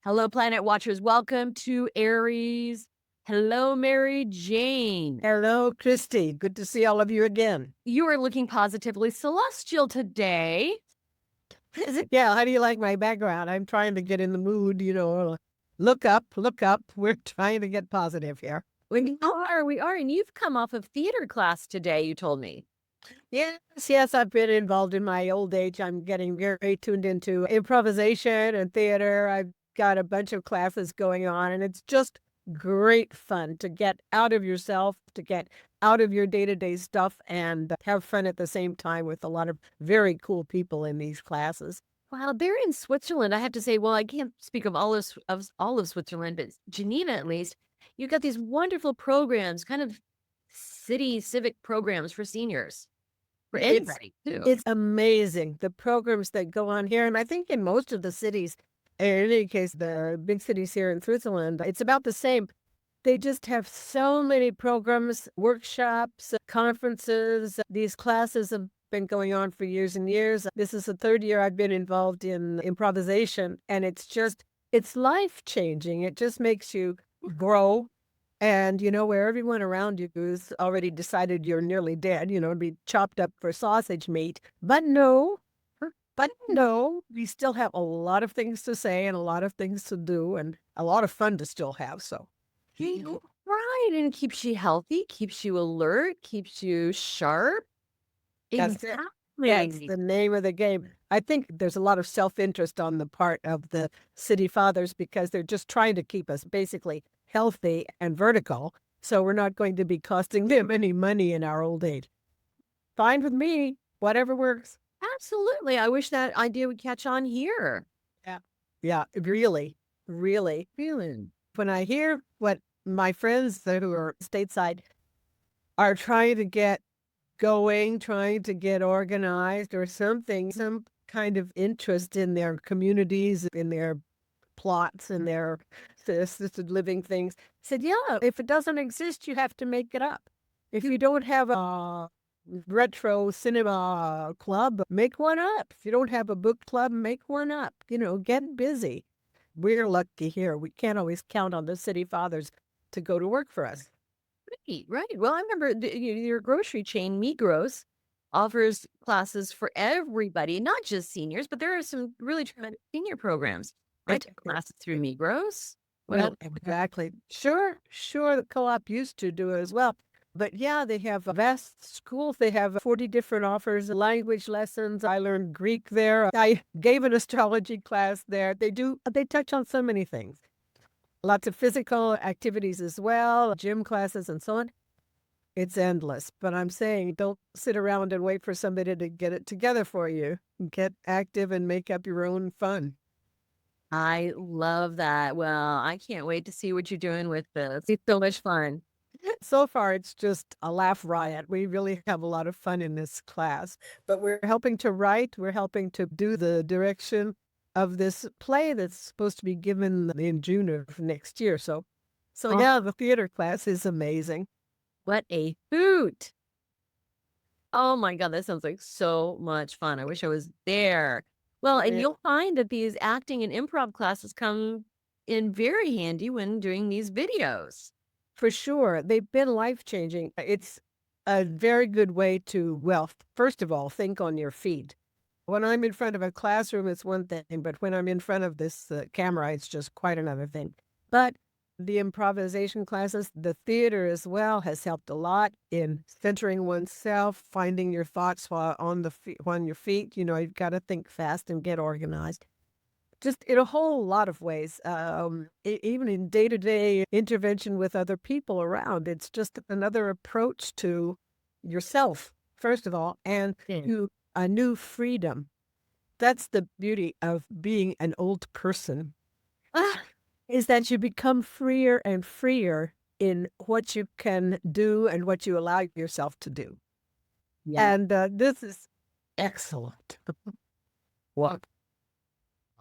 Hello, Planet Watchers. Welcome to Aries. Hello, Mary Jane. Hello, Christy. Good to see all of you again. You are looking positively celestial today. Yeah, how do you like my background? I'm trying to get in the mood, look up, look up. We're trying to get positive here. We are. And you've come off of theater class today, you told me. Yes, yes, I've been involved in my old age. I'm getting very tuned into improvisation and theater. I've got a bunch of classes going on, and it's just great fun to get out of yourself, to get out of your day-to-day stuff and have fun at the same time with a lot of very cool people in these classes. Wow, they're in Switzerland. I have to say, well, I can't speak of all of Switzerland, but Geneva at least. You've got these wonderful programs, kind of city civic programs for seniors, for It's anybody too. it's amazing, the programs that go on here, and I think in most of the cities, in any case, the big cities here in Switzerland, it's about the same. They just have so many programs, workshops, conferences. These classes have been going on for years and years. This is the third year I've been involved in improvisation, and it's life-changing. It just makes you grow and, where everyone around you who's already decided you're nearly dead, be chopped up for sausage meat. But no, we still have a lot of things to say and a lot of things to do and a lot of fun to still have. So, Right, and it keeps you healthy, keeps you alert, keeps you sharp. that's it. That's Exactly. the name of the game. I think there's a lot of self-interest on the part of the city fathers because they're just trying to keep us basically healthy and vertical. So we're not going to be costing them any money in our old age. Fine with me, whatever works. Absolutely, I wish that idea would catch on here. Yeah. Yeah, really, really. Feeling. When I hear what my friends who are stateside are trying to get going, trying to get organized or something, some kind of interest in their communities, in their plots, in their assisted living things, said, yeah, if it doesn't exist, you have to make it up. If you don't have a retro cinema club, make one up. If you don't have a book club, make one up. Get busy. We're lucky here. We can't always count on the city fathers to go to work for us. Right, well, I remember your grocery chain, Migros, offers classes for everybody, not just seniors, but there are some really tremendous senior programs. I It, took classes through Migros. Well, exactly. Sure, sure. The co-op used to do it as well. But yeah, they have vast schools. They have 40 different offers, language lessons. I learned Greek there. I gave an astrology class there. They touch on so many things. Lots of physical activities as well, gym classes and so on. It's endless. But I'm saying don't sit around and wait for somebody to get it together for you. Get active and make up your own fun. I love that. Well, I can't wait to see what you're doing with this. It's so much fun. So far, it's just a laugh riot. We really have a lot of fun in this class, but we're helping to write. We're helping to do the direction of this play that's supposed to be given in June of next year. So Oh, yeah, the theater class is amazing. what a hoot. Oh my God, that sounds like so much fun. I wish I was there. Well, and Yeah, you'll find that these acting and improv classes come in very handy when doing these videos. for sure. They've been life-changing. It's a very good way to, well, first of all, think on your feet. When I'm in front of a classroom, it's one thing, but when I'm in front of this camera, it's just quite another thing. But the improvisation classes, the theater as well, has helped a lot in centering oneself, finding your thoughts while on your feet. You've got to think fast and get organized. Just in a whole lot of ways, even in day-to-day intervention with other people around, it's just another approach to yourself, first of all, and Mm. to a new freedom. That's the beauty of being an old person, Ah, is that you become freer and freer in what you can do and what you allow yourself to do. yeah. And this is excellent. What?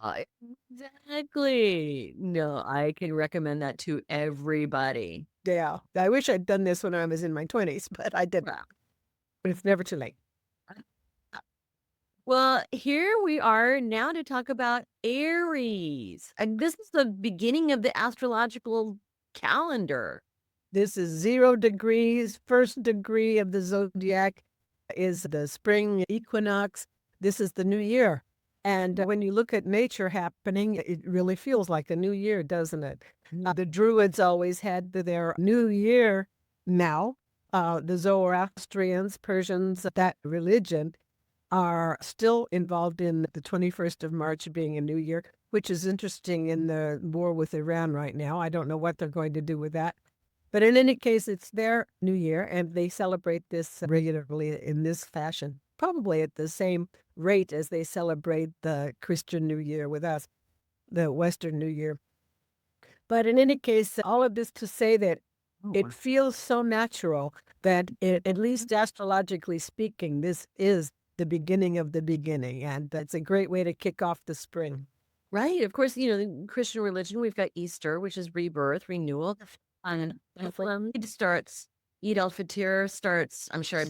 I- Exactly. No, I can recommend that to everybody. Yeah, I wish I'd done this when I was in my 20s, but I didn't. Wow. But it's never too late. Well, here we are now to talk about Aries. And this is the beginning of the astrological calendar. This is 0 degrees. First degree of the zodiac is the spring equinox. This is the new year. And when you look at nature happening, it really feels like a new year, doesn't it? The Druids always had their new year now. The Zoroastrians, Persians, that religion are still involved in the 21st of March being a new year, which is interesting in the war with Iran right now. I don't know what they're going to do with that. But in any case, it's their new year, and they celebrate this regularly in this fashion, probably at the same rate as they celebrate the Christian New Year with us, the Western New Year. But in any case, all of this to say that it feels so natural that at least astrologically speaking, this is the beginning of the beginning, and that's a great way to kick off the spring. Right. Of course, the Christian religion, we've got Easter, which is rebirth, renewal. And it starts, Eid al-Fitr starts, I'm sure I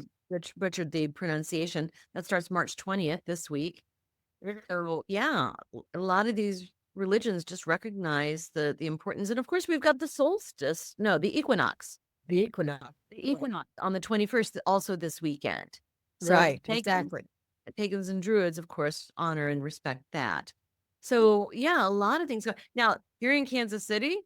butchered the pronunciation. That starts March 20th this week. So yeah, a lot of these religions just recognize the importance. And of course, we've got the solstice, no, the equinox. The equinox. The equinox on the 21st, also this weekend. So Right, exactly. pagans and druids, of course, honor and respect that. So yeah, a lot of things go. Now, here in Kansas City,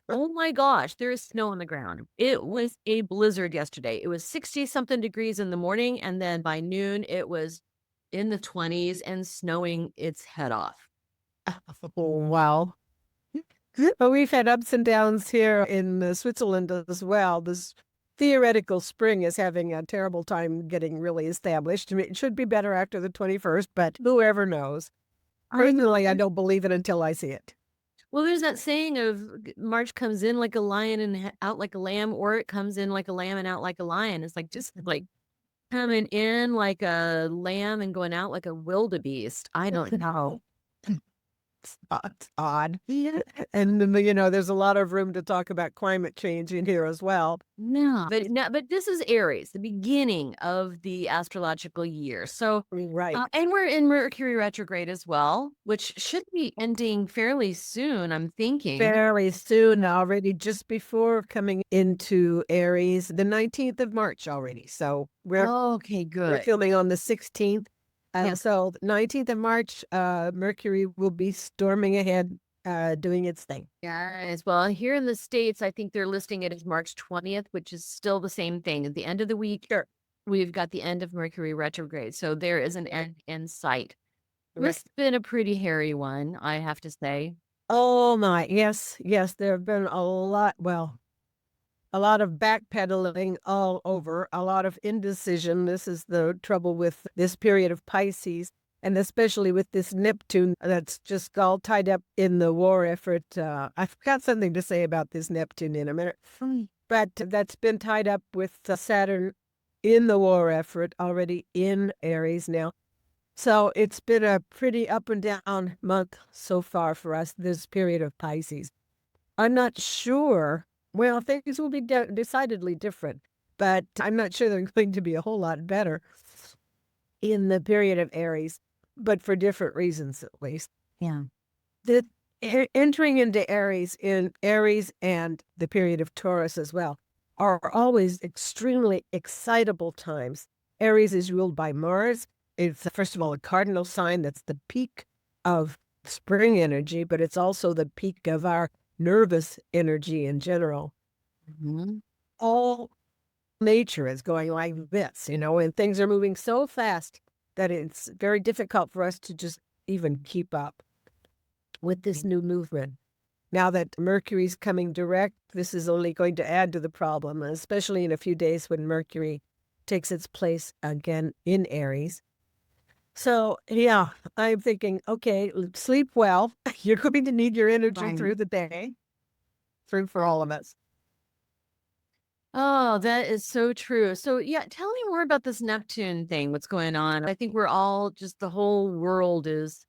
oh my gosh, there is snow on the ground. It was a blizzard yesterday. It was 60 something degrees in the morning, and then by noon it was in the 20s and snowing its head off. Wow. Well, we've had ups and downs here in Switzerland as well. This theoretical spring is having a terrible time getting really established. I mean, it should be better after the 21st, but whoever knows. Personally, I don't believe it until I see it. Well, there's that saying of March comes in like a lion and out like a lamb, or it comes in like a lamb and out like a lion. It's like just like coming in like a lamb and going out like a wildebeest. I don't know. It's odd. Yeah. And then, there's a lot of room to talk about climate change in here as well. No, but this is Aries, the beginning of the astrological year. So, Right. and we're in Mercury retrograde as well, which should be ending fairly soon, I'm thinking. Very soon already, just before coming into Aries, the 19th of March already. So Okay, we're good. filming on the 16th. Yeah. So the 19th of March, Mercury will be storming ahead, doing its thing. Yes. Well, here in the States, I think they're listing it as March 20th, which is still the same thing. At the end of the week, Sure. we've got the end of Mercury retrograde. So there is an end in sight. Right. This has been a pretty hairy one, I have to say. Oh my, yes, yes, there have been a lot of backpedaling all over, a lot of indecision. This is the trouble with this period of Pisces, and especially with this Neptune that's just all tied up in the war effort. I've got something to say about this Neptune in a minute, but that's been tied up with Saturn in the war effort already in Aries now. So it's been a pretty up and down month so far for us, this period of Pisces. I'm not sure. Well, things will be decidedly different, but I'm not sure they're going to be a whole lot better in the period of Aries, but for different reasons at least. Yeah. The entering into Aries in Aries and the period of Taurus as well are always extremely excitable times. Aries is ruled by Mars. It's first of all a cardinal sign that's the peak of spring energy, but it's also the peak of our nervous energy in general. Mhm. All nature is going like this, and things are moving so fast that it's very difficult for us to just even keep up with this new movement. Now that Mercury's coming direct, this is only going to add to the problem, especially in a few days when Mercury takes its place again in Aries. So, yeah, I'm thinking, okay, sleep well. You're going to need your energy Right. through the day, through for all of us. Oh, that is so true. So, yeah, tell me more about this Neptune thing. What's going on? I think we're all just the whole world is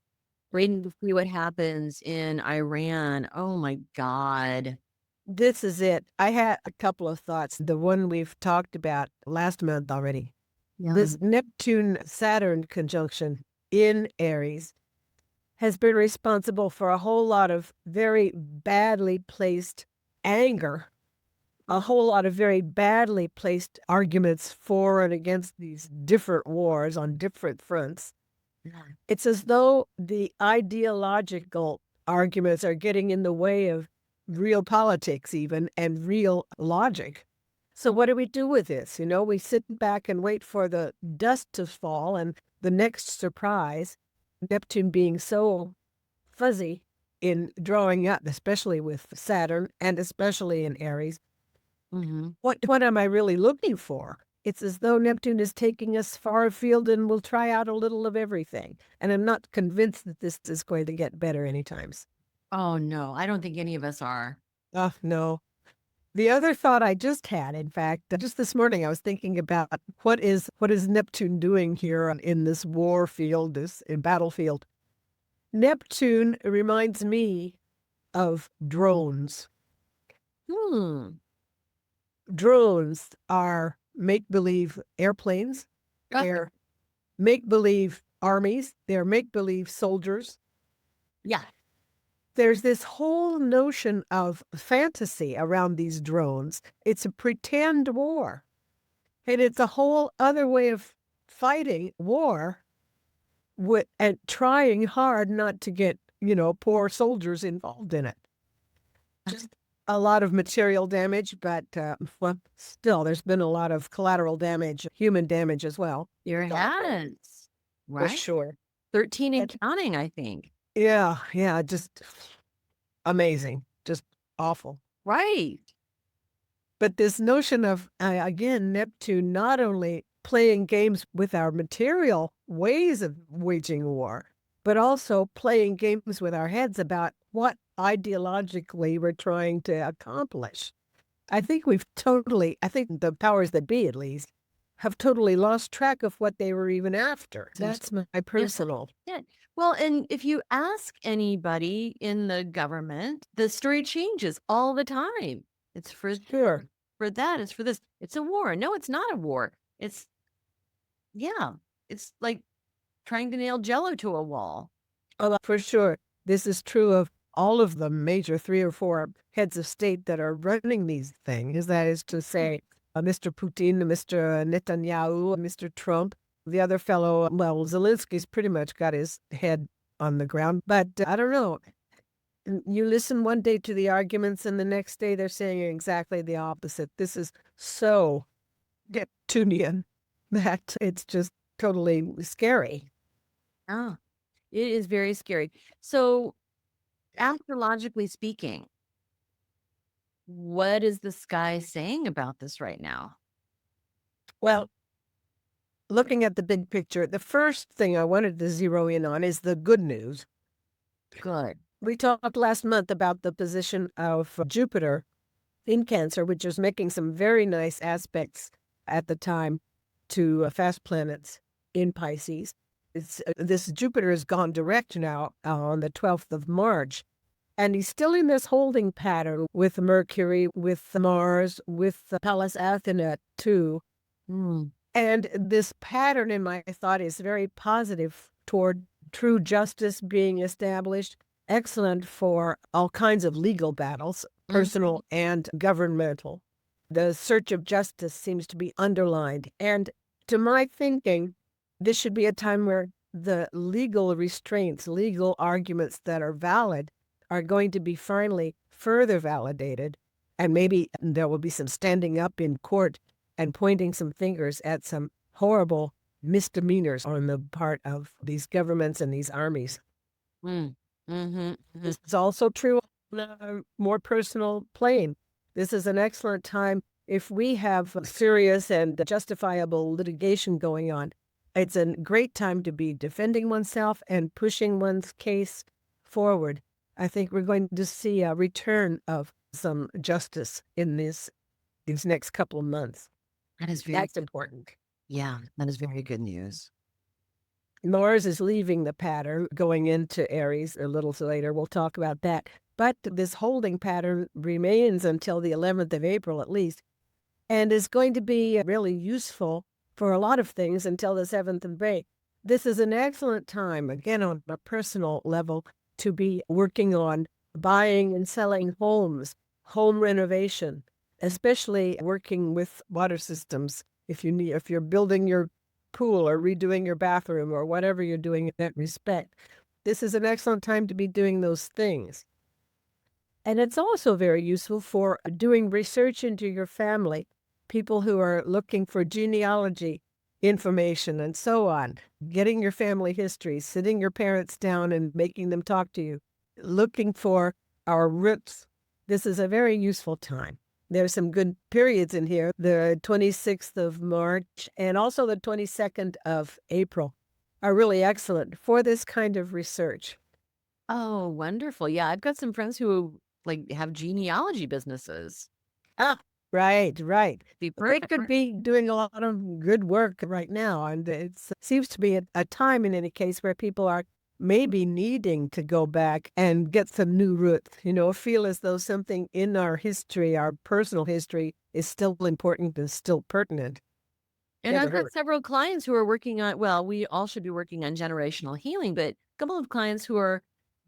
waiting to see what happens in Iran. Oh my God. This is it. I had a couple of thoughts. The one we've talked about last month already. Yeah. This Neptune-Saturn conjunction in Aries has been responsible for a whole lot of very badly placed anger, a whole lot of very badly placed arguments for and against these different wars on different fronts. Yeah. It's as though the ideological arguments are getting in the way of real politics even and real logic. So what do we do with this? You know, we sit back and wait for the dust to fall and the next surprise, Neptune being so fuzzy in drawing up, especially with Saturn and especially in Aries. Hmm. What am I really looking for? It's as though Neptune is taking us far afield and will try out a little of everything. And I'm not convinced that this is going to get better anytime soon. Oh, no, I don't think any of us are. Oh, no. The other thought I just had, in fact, just this morning, I was thinking about what is Neptune doing here in this war field, this battlefield. Neptune reminds me of drones. Hmm. Drones are make-believe airplanes. Ah, They're make-believe armies. They're make-believe soldiers. yeah. There's this whole notion of fantasy around these drones. It's a pretend war. And it's a whole other way of fighting war and trying hard not to get, poor soldiers involved in it. Just a lot of material damage, but well, still, there's been a lot of collateral damage, human damage as well. Your hands, For right? sure. 13 and And counting, I think. yeah, just amazing, just awful. Right. But this notion of, again, Neptune not only playing games with our material ways of waging war, but also playing games with our heads about what ideologically we're trying to accomplish. I think the powers that be, at least, have totally lost track of what they were even after. That's my Yes. personal. Yeah. Well, and if you ask anybody in the government, the story changes all the time. It's Sure. for that, it's for this. It's a war. No, it's not a war. It's yeah. It's like trying to nail jello to a wall. Oh, for sure. This is true of all of the major 3 or 4 heads of state that are running these things. That is to say, Mr. Putin, Mr. Netanyahu, Mr. Trump. The other fellow, well, Zelensky's pretty much got his head on the ground. But I don't know. You listen one day to the arguments, and the next day they're saying exactly the opposite. This is so Neptunian that it's just totally scary. Oh, it is very scary. So, astrologically speaking, what is the sky saying about this right now? Well, looking at the big picture, the first thing I wanted to zero in on is the good news. Good. We talked last month about the position of Jupiter in Cancer, which is making some very nice aspects at the time to fast planets in Pisces. This Jupiter has gone direct now on the 12th of March, and he's still in this holding pattern with Mercury, with Mars, with Pallas Athena too. Hmm. And this pattern, in my thought, is very positive toward true justice being established, excellent for all kinds of legal battles, personal and governmental. The search of justice seems to be underlined. And to my thinking, this should be a time where the legal restraints, legal arguments that are valid are going to be finally further validated. And maybe there will be some standing up in court and pointing some fingers at some horrible misdemeanors on the part of these governments and these armies. Mm. Mm-hmm. This is also true on a more personal plane. This is an excellent time if we have serious and justifiable litigation going on. It's a great time to be defending oneself and pushing one's case forward. I think we're going to see a return of some justice in these next couple of months. That is very That's important. yeah, that is very good news. Mars is leaving the pattern, going into Aries a little later. We'll talk about that. But this holding pattern remains until the 11th of April at least, and is going to be really useful for a lot of things until the 7th of May. This is an excellent time, again, on a personal level, to be working on buying and selling homes, home renovation, especially working with water systems. If you're building your pool or redoing your bathroom or whatever you're doing in that respect, this is an excellent time to be doing those things. And it's also very useful for doing research into your family, people who are looking for genealogy information and so on, getting your family history, sitting your parents down and making them talk to you, looking for our roots. This is a very useful time. There's some good periods in here, the 26th of March and also the 22nd of April are really excellent for this kind of research. Oh, wonderful. Yeah, I've got some friends who, like, have genealogy businesses. Ah, right, right. Be They perfect. could be doing a lot of good work right now, and it seems to be a time in any case where people are maybe needing to go back and get some new roots, feel as though something in our history, our personal history, is still important and still pertinent. And Never I've got hurt. several clients who are working on, well, we all should be working on generational healing, but a couple of clients who are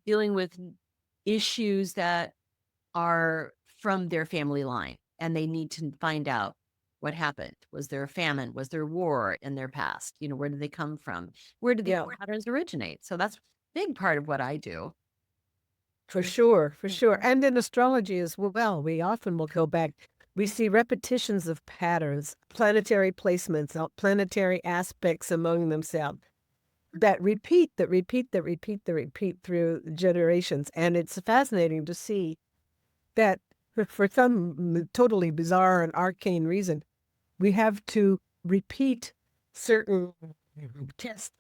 dealing with issues that are from their family line and they need to find out what happened. Was there a famine? Was there war in their past? Where did they come from? Where did these Yeah. patterns originate? So that's a big part of what I do. For sure, for sure. And in astrology as well, we often will go back. We see repetitions of patterns, planetary placements, planetary aspects among themselves that repeat, that repeat, that repeat, that repeat through generations. And it's fascinating to see that for some totally bizarre and arcane reason, we have to repeat certain tests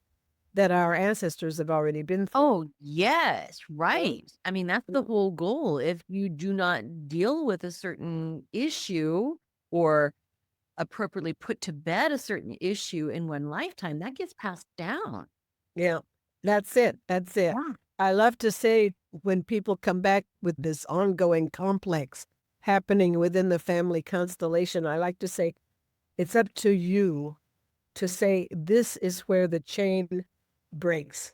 that our ancestors have already been through. Oh, yes, right. I mean, that's the whole goal. If you do not deal with a certain issue or appropriately put to bed a certain issue in one lifetime, that gets passed down. Yeah, that's it. That's it. Yeah. I love to say when people come back with this ongoing complex happening within the family constellation, I like to say it's up to you to say, this is where the chain breaks.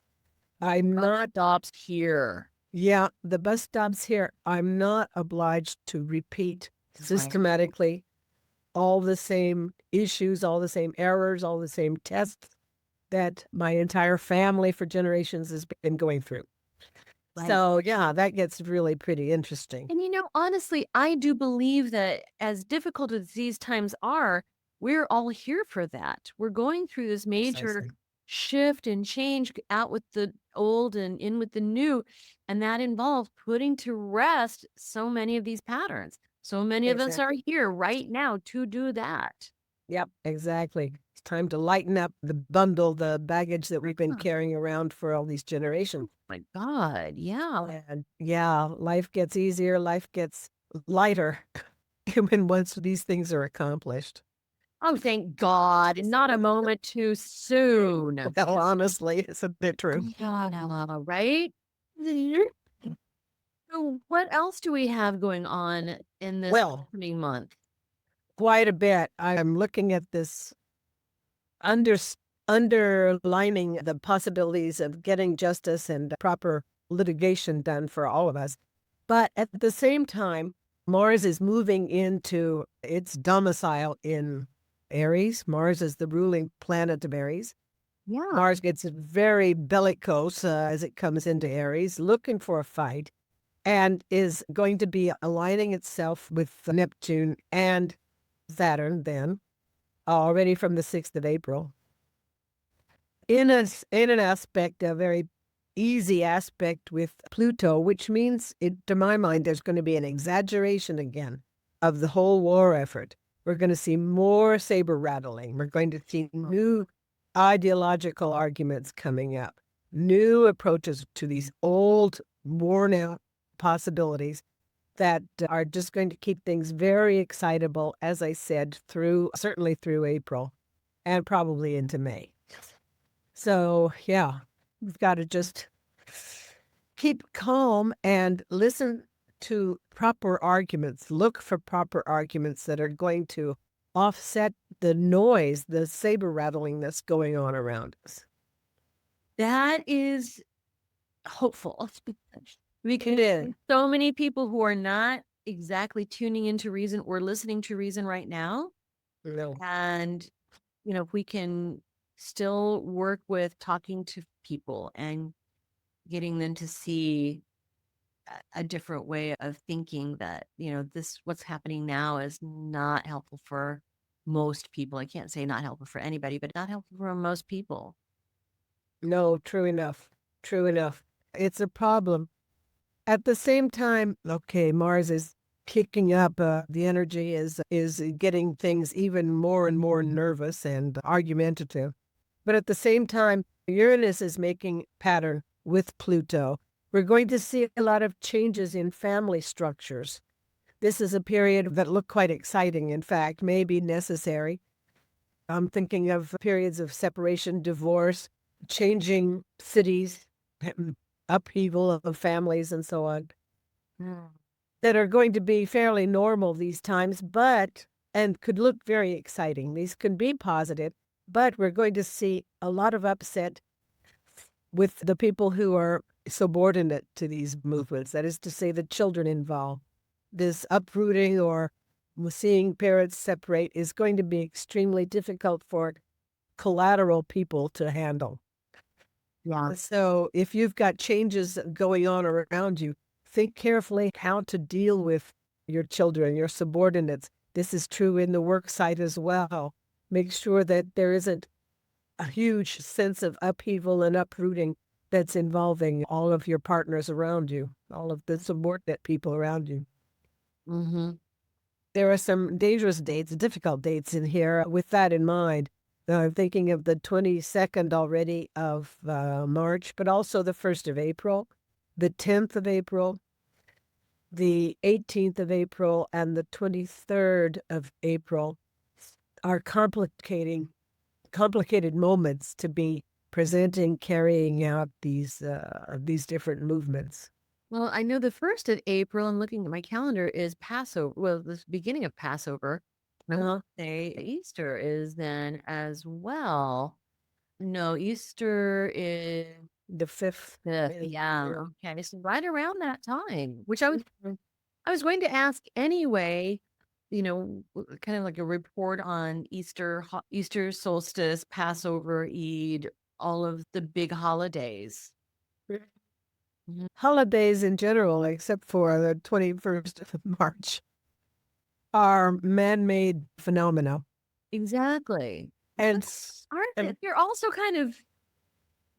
I'm not, Stops here. yeah, the bus stops here. I'm not obliged to repeat Right. systematically all the same issues, all the same errors, all the same tests that my entire family for generations has been going through. Right. So, yeah, that gets really pretty interesting. And honestly, I do believe that as difficult as these times are, we're all here for that. We're going through this major Precisely. shift and change out with the old and in with the new. And that involves putting to rest so many of these patterns. So many of us are Exactly. here right now to do that. Yep, exactly. It's time to lighten up the bundle, the baggage that we've been Huh. carrying around for all these generations. My God. Yeah. And yeah, life gets easier, life gets lighter when once these things are accomplished. Oh, thank God. Not a moment too soon. Well, honestly, isn't it true? Yeah, right? So what else do we have going on in this Well, upcoming month? quite a bit. I'm looking at this under, underlining the possibilities of getting justice and proper litigation done for all of us. But at the same time, Mars is moving into its domicile in Aries. Mars is the ruling planet of Aries. Yeah. Mars gets very bellicose as it comes into Aries, looking for a fight, and is going to be aligning itself with Neptune and Saturn then, already from the 6th of April. In an aspect, a very easy aspect with Pluto, which means to my mind, there's going to be an exaggeration again of the whole war effort. We're going to see more saber rattling. We're going to see new ideological arguments coming up, new approaches to these old, worn out possibilities that are just going to keep things very excitable, as I said, certainly through April and probably into May. So, yeah, we've got to just keep calm and listen to proper arguments. Look for proper arguments that are going to offset the noise, the saber rattling that's going on around us. That is hopeful It because is. so many people who are not exactly tuning into reason or listening to reason right now. No. And, if we can still work with talking to people and getting them to see a different way of thinking that, this, what's happening now is not helpful for most people. I can't say not helpful for anybody, but not helpful for most people. No, true enough. True enough. It's a problem. At the same time, okay, Mars is kicking up. The energy is getting things even more and more nervous and argumentative. But at the same time, Uranus is making pattern with Pluto. We're going to see a lot of changes in family structures. This is a period that look quite exciting, in fact, may be necessary. I'm thinking of periods of separation, divorce, changing cities, upheaval of families, and so on, Mm. that are going to be fairly normal these times, but and could look very exciting. These can be positive, but we're going to see a lot of upset with the people who are subordinate to these movements. That is to say, the children involved. This uprooting or seeing parents separate is going to be extremely difficult for collateral people to handle. Yeah. So if you've got changes going on around you, think carefully how to deal with your children, your subordinates. This is true in the work site as well. Make sure that there isn't a huge sense of upheaval and uprooting that's involving all of your partners around you, all of the subordinate people around you. Mm-hmm. There are some dangerous dates, difficult dates in here with that in mind. I'm thinking of the 22nd already of March, but also the 1st of April, the 10th of April, the 18th of April, and the 23rd of April are complicated moments to be presenting, carrying out these different movements. Well, I know the 1st of April, I'm looking at my calendar, is Passover. Well, the beginning of Passover. I Uh-huh. want to say Easter is then as well. No, Easter is The 5th. 5th. is- Yeah. yeah. Okay. So right around that time, which I was Mhm. I was going to ask anyway, kind of like a report on Easter solstice, Passover, Eid, all of the big holidays. Mhm. Holidays in general, except for the 21st of March, are man-made phenomena. Exactly. And, But aren't and they're also kind of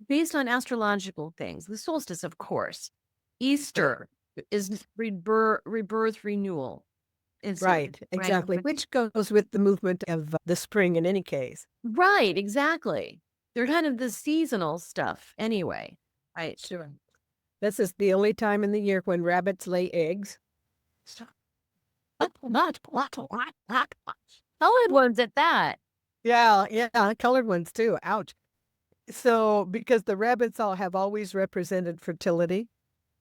based on astrological things. The solstice, of course. Easter is rebirth, renewal. It's right, right. exactly, which goes with the movement of the spring in any case. Right, exactly. They're kind of the seasonal stuff anyway. Right. Sure. This is the only time in the year when rabbits lay eggs. So- Colored ones at that. Yeah, yeah, colored ones too. Ouch. So, because the rabbits all have always represented fertility,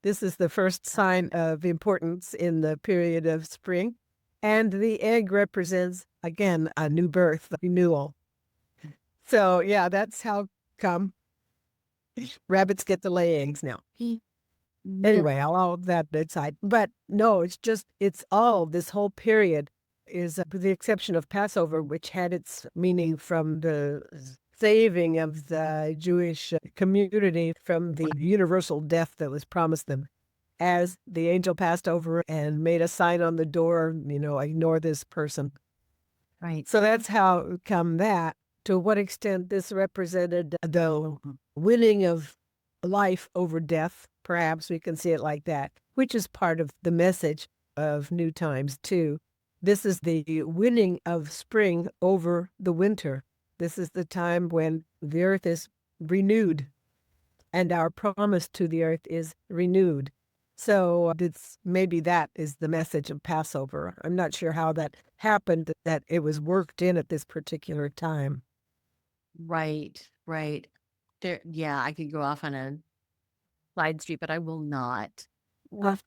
this is the first sign of importance in the period of spring. And the egg represents, again, a new birth, a renewal. So, yeah, that's how come rabbits get to lay eggs now. Yeah. Anyway, I'll all that aside. But no, it's all this whole period is, with the exception of Passover, which had its meaning from the saving of the Jewish community from the universal death that was promised them. As the angel passed over and made a sign on the door, ignore this person. Right. So that's how come that. To what extent this represented the winning of life over death, perhaps we can see it like that, which is part of the message of New Times too. This is the winning of spring over the winter. This is the time when the earth is renewed and our promise to the earth is renewed. So it's maybe that is the message of Passover. I'm not sure how that happened, that it was worked in at this particular time. Right. Right. There. Yeah, I could go off on a side street, but I will not. We've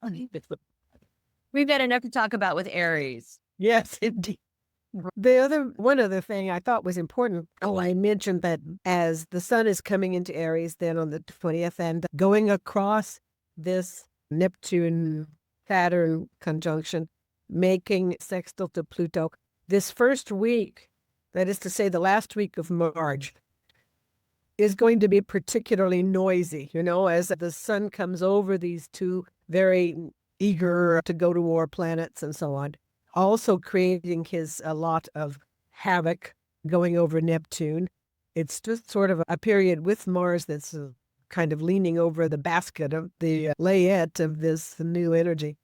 got enough to talk about with Aries. Yes, indeed. One other thing I thought was important. Oh, I mentioned that as the sun is coming into Aries then on the 20th and going across this Neptune Saturn conjunction, making sextile to Pluto, this first week, that is to say, the last week of March, is going to be particularly noisy, as the sun comes over these two very eager to go to war planets and so on, also creating a lot of havoc going over Neptune. It's just sort of a period with Mars that's kind of leaning over the basket of the layette of this new energy.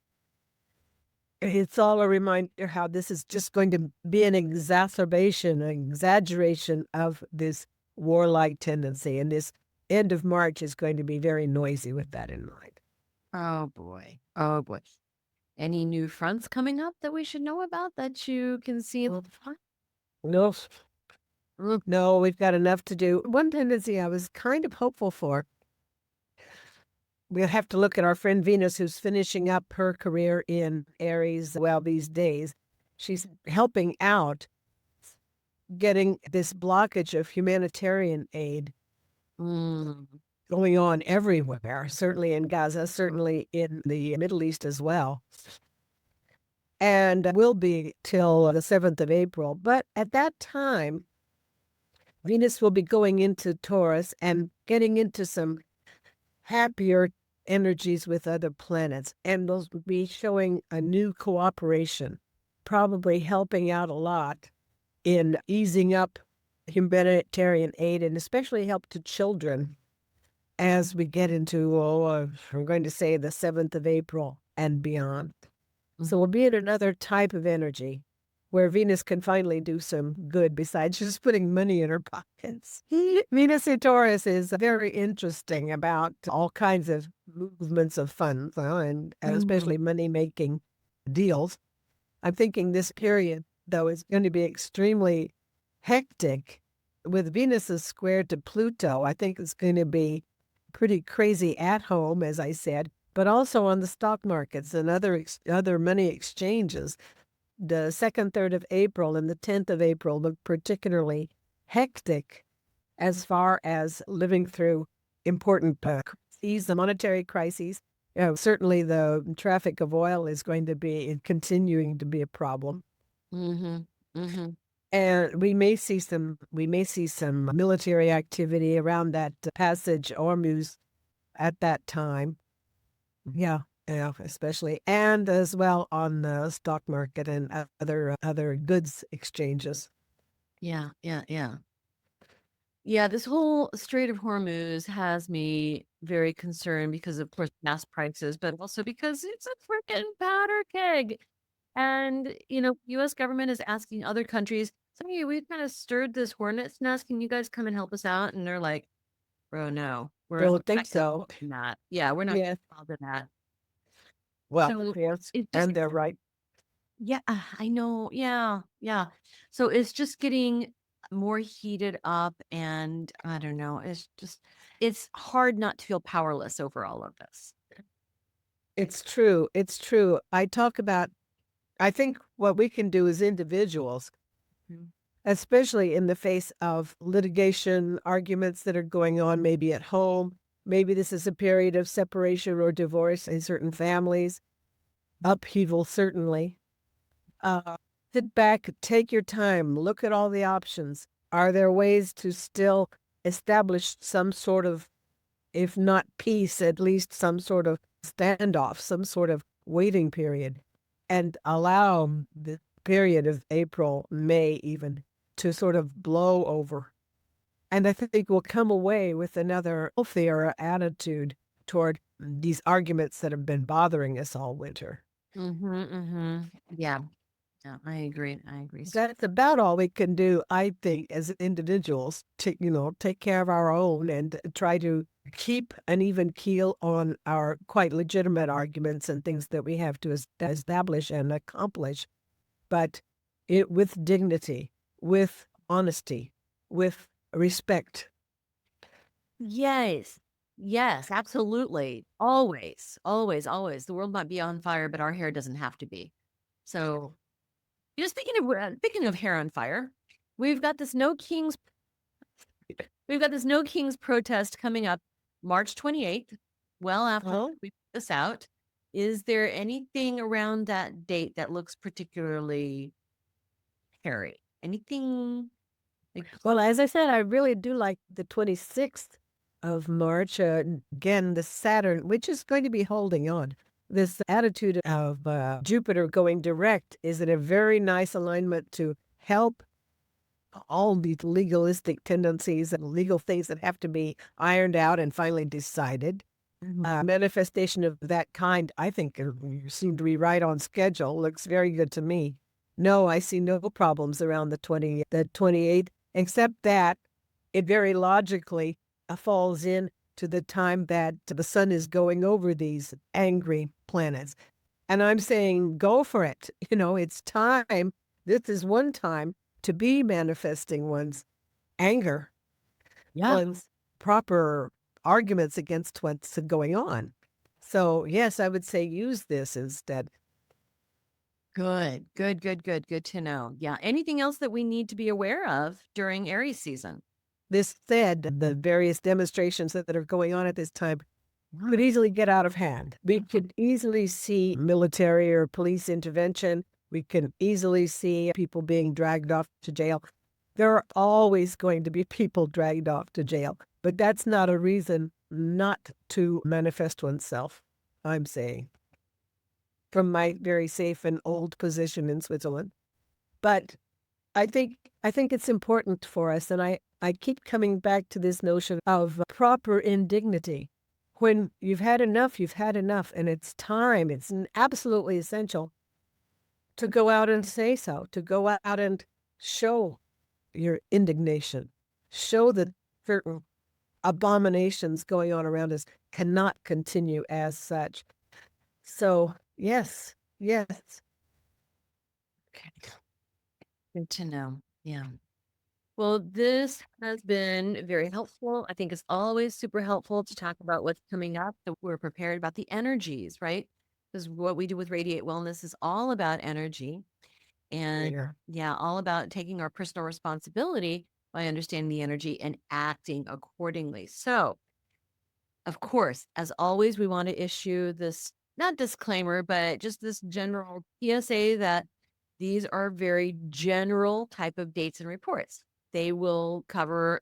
It's all a reminder how this is just going to be an exacerbation, an exaggeration of this warlike tendency. And this end of March is going to be very noisy with that in mind. Oh boy. Oh boy. Any new fronts coming up that we should know about that you can see? No, Mm. no, we've got enough to do. One tendency I was kind of hopeful for. We'll have to look at our friend Venus, who's finishing up her career in Aries, well, these days. She's helping out getting this blockage of humanitarian aid Mm. going on everywhere, certainly in Gaza, certainly in the Middle East as well, and will be till the 7th of April. But at that time, Venus will be going into Taurus and getting into some happier energies with other planets, and they'll be showing a new cooperation, probably helping out a lot in easing up humanitarian aid and especially help to children as we get into, I'm going to say the 7th of April and beyond. So we'll be in another type of energy where Venus can finally do some good besides just putting money in her pockets. Venus in Taurus is very interesting about all kinds of movements of funds and especially money-making deals. I'm thinking this period, though, is going to be extremely hectic. With Venus's square to Pluto, I think it's going to be pretty crazy at home, as I said, but also on the stock markets and other money exchanges. The 2nd, 3rd of April and the 10th of April look particularly hectic as far as living through important crises, the monetary crises. Certainly the traffic of oil is going to be continuing to be a problem. Mm-hmm. Mm-hmm. And we may see some military activity around that passage Hormuz at that time. Yeah, yeah, especially and as well on the stock market and other goods exchanges. Yeah, yeah, yeah. Yeah, this whole Strait of Hormuz has me very concerned because, of course, gas prices, but also because it's a freaking powder keg. And, U.S. government is asking other countries, some of you, we've kind of stirred this hornet's nest. Can you guys come and help us out? And they're like, bro, no, we're Don't not think so. in that. Yeah, we're not Yeah. involved in that. Well, So yes, it just, and they're right. yeah, I know. Yeah, yeah. So it's just getting more heated up, and I don't know. It's hard not to feel powerless over all of this. It's true. It's true. I think what we can do as individuals, Mm. especially in the face of litigation arguments that are going on, maybe at home, maybe this is a period of separation or divorce in certain families, upheaval, certainly. Uh, Sit back, take your time, look at all the options. Are there ways to still establish some sort of, if not peace, at least some sort of standoff, some sort of waiting period, and allow the period of April, May even, to sort of blow over? And I think we'll come away with another healthier attitude toward these arguments that have been bothering us all winter. Mm-hmm, mm-hmm. Yeah, yeah, I agree. I agree. That's about all we can do, I think, as individuals to, take care of our own and try to keep an even keel on our quite legitimate arguments and things that we have to establish and accomplish, but it with dignity, with honesty, with respect. Yes. Yes, absolutely. Always, always, always. The world might be on fire, but our hair doesn't have to be. So You know, speaking of hair on fire, we've got this No Kings we've got this No Kings protest coming up March 28th, well after Oh, we put this out. Is there anything around that date that looks particularly hairy? Anything like well, as I said, I really do like the 26th of March. Again, the Saturn, which is going to be holding on. This attitude of Jupiter going direct is in a very nice alignment to help all these legalistic tendencies and legal things that have to be ironed out and finally decided. Manifestation of that kind, I think you seem to be right on schedule. Looks very good to me. No, I see no problems around the 28th, except that it very logically falls in to the time that the sun is going over these angry planets. And I'm saying, go for it. You know, it's time. This is one time to be manifesting one's anger, yeah. one's proper arguments against what's going on. So, yes, I would say use this instead. Good, good, good, good, good to know. Yeah. Anything else that we need to be aware of during Aries season? This said, the various demonstrations that are going on at this time could easily get out of hand. We could easily see military or police intervention. We can easily see people being dragged off to jail. There are always going to be people dragged off to jail, but that's not a reason not to manifest oneself, I'm saying, from my very safe and old position in Switzerland. But I think it's important for us, and I keep coming back to this notion of proper indignity. When you've had enough, and it's time, it's absolutely essential to go out and say so, to go out and show your indignation, show that certain abominations going on around us cannot continue as such. So, yes, yes. Okay. Good to know. Yeah. Well, this has been very helpful. I think it's always super helpful to talk about what's coming up so we're prepared about the energies, right? Because what we do with Radiate Wellness is all about energy and Later. yeah, all about taking our personal responsibility by understanding the energy and acting accordingly. So, of course, as always, we want to issue this not disclaimer, but just this general PSA that these are very general type of dates and reports. They will cover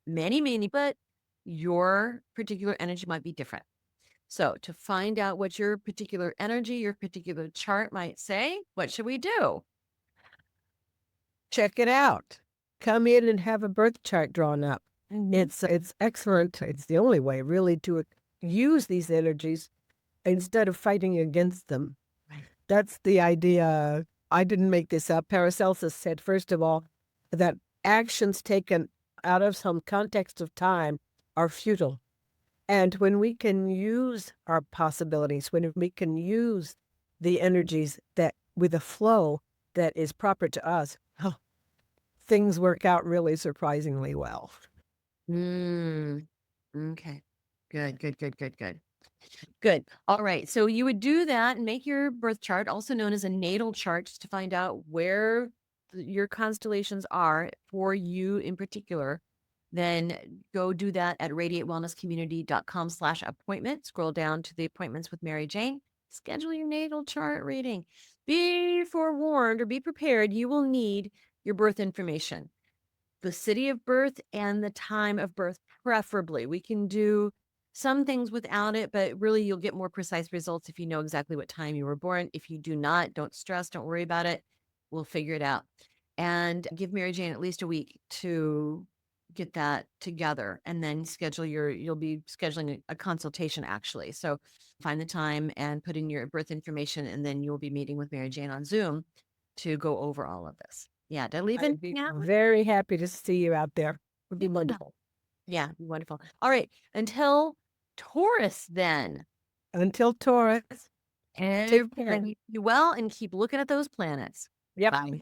many, many, but your particular energy might be different. So, to find out what your particular energy, your particular chart might say, what should we do? Check it out. Come in and have a birth chart drawn up. Mhm. It's excellent. It's the only way really to use these energies instead of fighting against them. Right. That's the idea. I didn't make this up. Paracelsus said, first of all, that actions taken out of some context of time are futile. And when we can use our possibilities, when we can use the energies that with a flow that is proper to us, things work out really surprisingly well. Mm, okay. Good, good, good, good, good. Good. All right. So you would do that and make your birth chart, also known as a natal chart, just to find out where your constellations are for you in particular. Then go do that at radiatewellnesscommunity.com/appointment. Scroll down to the appointments with Mary Jane. Schedule your natal chart reading. Be forewarned or be prepared. You will need your birth information, the city of birth and the time of birth, preferably. We can do some things without it, but really you'll get more precise results if you know exactly what time you were born. If you do not, don't stress, don't worry about it. We'll figure it out. And give Mary Jane at least a week to get that together and then you'll be scheduling a consultation actually. So find the time and put in your birth information, and then you'll be meeting with Mary Jane on Zoom to go over all of this. Yeah. Did I leave I'd be anything out? very happy to see you out there. It would be Yeah. wonderful. Yeah, wonderful. All right. Until Taurus, then. Until Taurus, take care. Everybody be well and keep looking at those planets. Yep. Bye.